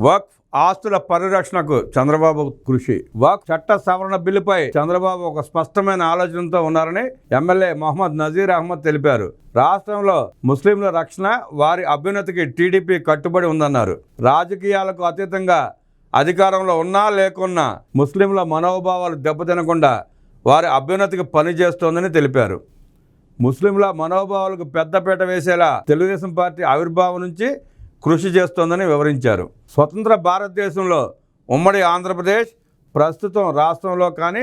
వక్ఫ్ ఆస్తుల పరిరక్షణకు చంద్రబాబు కృషి. వక్ఫ్ చట్ట సవరణ బిల్లుపై చంద్రబాబు ఒక స్పష్టమైన ఆలోచనతో ఉన్నారని ఎమ్మెల్యే మొహమ్మద్ నజీర్ అహ్మద్ తెలిపారు. రాష్ట్రంలో ముస్లింల రక్షణ, వారి అభ్యున్నతికి టీడీపీ కట్టుబడి ఉందన్నారు. రాజకీయాలకు అతీతంగా అధికారంలో ఉన్నా లేకున్నా ముస్లింల మనోభావాలు దెబ్బతినకుండా వారి అభ్యున్నతికి పనిచేస్తోందని తెలిపారు. ముస్లింల మనోభావాలకు పెద్దపీట వేసేలా తెలుగుదేశం పార్టీ ఆవిర్భావం నుంచి కృషి చేస్తోందని వివరించారు. స్వతంత్ర భారతదేశంలో ఉమ్మడి ఆంధ్రప్రదేశ్, ప్రస్తుతం రాష్ట్రంలో కానీ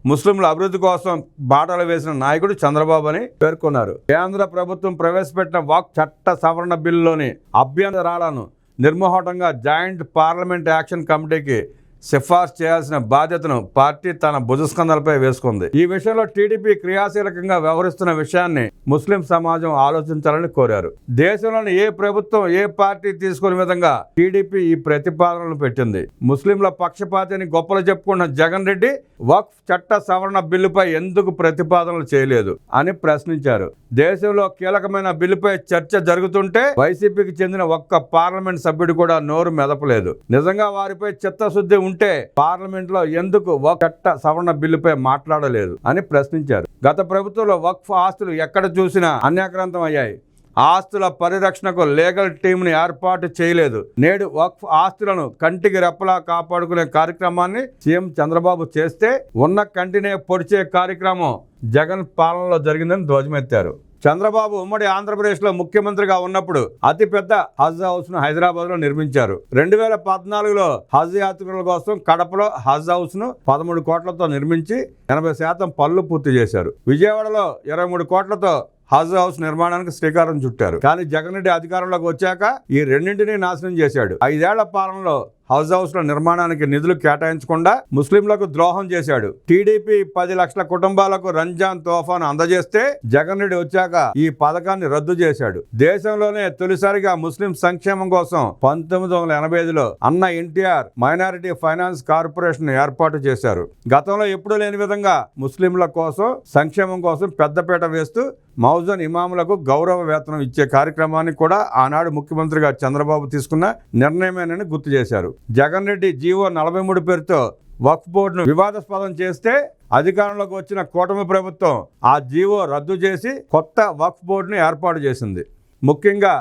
ముస్లింల అభివృద్ధి కోసం బాటలు వేసిన నాయకుడు చంద్రబాబు అని పేర్కొన్నారు. కేంద్ర ప్రభుత్వం ప్రవేశపెట్టిన వక్ఫ్ చట్ట సవరణ బిల్లులోని అభ్యంతరాలను నిర్మోహటంగా జాయింట్ పార్లమెంట్ యాక్షన్ కమిటీకి సిఫార్సు చేయాల్సిన బాధ్యతను పార్టీ తన భుజస్కంధాలపై వేసుకుంది. ఈ విషయంలో టీడీపీ క్రియాశీలకంగా వ్యవహరిస్తున్న విషయాన్ని ముస్లిం సమాజం ఆలోచించాలని కోరారు. దేశంలోని ఏ ప్రభుత్వం, ఏ పార్టీ తీసుకునే విధంగా టీడీపీ ఈ ప్రతిపాదనలు పెట్టింది. ముస్లింల పక్షపాతిని గొప్పలు చెప్పుకున్న జగన్ రెడ్డి వక్ఫ్ చట్ట సవరణ బిల్లుపై ఎందుకు ప్రతిపాదనలు చేయలేదు అని ప్రశ్నించారు. దేశంలో కీలకమైన బిల్లుపై చర్చ జరుగుతుంటే వైసీపీకి చెందిన ఒక్క పార్లమెంట్ సభ్యుడు కూడా నోరు మెదపలేదు. నిజంగా వారిపై చిత్తశుద్ధి ఉంటే పార్లమెంట్ లో ఎందుకు వక్ఫ్ చట్ట సవరణ బిల్లుపై మాట్లాడలేదు అని ప్రశ్నించారు. గత ప్రభుత్వంలో వక్ఫ్ ఆస్తులు ఎక్కడ చూసినా అన్యాక్రాంతం అయ్యాయి. ఆస్తుల పరిరక్షణకు లీగల్ టీంని ఏర్పాటు చేయలేదు. నేడు వక్ఫ్ ఆస్తులను కంటికి రెప్పలా కాపాడుకునే కార్యక్రమాన్ని సీఎం చంద్రబాబు చేస్తే ఉన్న కంటినే పొడిచే కార్యక్రమం జగన్ పాలనలో జరిగిందని ధ్వజమెత్తారు. చంద్రబాబు ఉమ్మడి ఆంధ్రప్రదేశ్లో ముఖ్యమంత్రిగా ఉన్నప్పుడు అతిపెద్ద హజ్ హౌస్ ను హైదరాబాద్ లో నిర్మించారు. 2014లో హజ్ యాత్రికుల కోసం కడపలో హజ్ హౌస్ ను 13 కోట్లతో నిర్మించి 80% పనులు పూర్తి చేశారు. విజయవాడలో 23 కోట్లతో హజ్ హౌస్ నిర్మాణానికి శ్రీకారం చుట్టారు. కానీ జగన్ రెడ్డి అధికారంలోకి వచ్చాక ఈ రెండింటినీ నాశనం చేశాడు. 5 ఏళ్ల పాలనలో హజ్ హౌస్ ల నిర్మాణానికి నిధులు కేటాయించకుండా ముస్లింలకు ద్రోహం చేశాడు. టీడీపీ 10 లక్షల కుటుంబాలకు రంజాన్ తోఫాను అందజేస్తే జగన్ రెడ్డి వచ్చాక ఈ పథకాన్ని రద్దు చేశాడు. దేశంలోనే తొలిసారిగా ముస్లిం సంక్షేమం కోసం 1985లో అన్న ఎన్టీఆర్ మైనారిటీ ఫైనాన్స్ కార్పొరేషన్ ఏర్పాటు చేశారు. గతంలో ఎప్పుడూ లేని విధంగా ముస్లింల కోసం సంక్షేమం కోసం పెద్దపీట వేస్తూ మౌజన్ ఇమాములకు గౌరవ వేతనం ఇచ్చే కార్యక్రమాన్ని కూడా ఆనాడు ముఖ్యమంత్రిగా చంద్రబాబు తీసుకున్న నిర్ణయమేనని గుర్తు చేశారు. జగన్ రెడ్డి జీవో 43 పేరుతో వక్ఫ్ బోర్డును వివాదాస్పదం చేస్తే అధికారంలోకి వచ్చిన కూటమి ప్రభుత్వం ఆ జీవో రద్దు చేసి కొత్త వక్ఫ్ బోర్డును ఏర్పాటు చేసింది. ముఖ్యంగా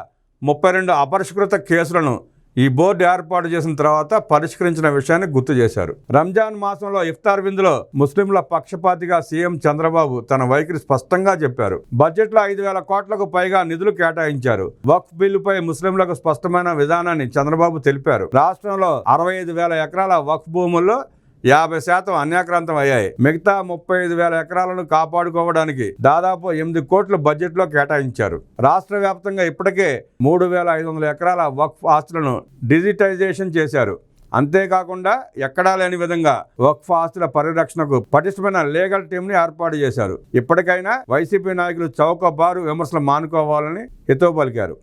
32 అపరిష్కృత కేసులను ఈ బోర్డు ఏర్పాటు చేసిన తర్వాత పరిష్కరించిన విషయాన్ని గుర్తు చేశారు. రంజాన్ మాసంలో ఇఫ్తార్ విందులో ముస్లింల పక్షపాతిగా సీఎం చంద్రబాబు తన వైఖరి స్పష్టంగా చెప్పారు. బడ్జెట్లో 5,000 కోట్లకు పైగా నిధులు కేటాయించారు. వక్ఫ్ బిల్లుపై ముస్లింలకు స్పష్టమైన విధానాన్ని చంద్రబాబు తెలిపారు. రాష్ట్రంలో 65,000 ఎకరాల వక్ఫ్ భూముల్లో 50% అన్యాక్రాంతం అయ్యాయి. మిగతా 35,000 ఎకరాలను కాపాడుకోవడానికి దాదాపు 8 కోట్ల బడ్జెట్లో కేటాయించారు. రాష్ట్ర వ్యాప్తంగా ఇప్పటికే 3,500 ఎకరాల వక్ఫ్ ఆస్తులను డిజిటైజేషన్ చేశారు. అంతేకాకుండా ఎక్కడా లేని విధంగా వక్ఫ్ ఆస్తుల పరిరక్షణకు పటిష్టమైన లీగల్ టీంని ఏర్పాటు చేశారు. ఇప్పటికైనా వైసీపీ నాయకులు చౌకబారు విమర్శలు మానుకోవాలని హితవు పలికారు.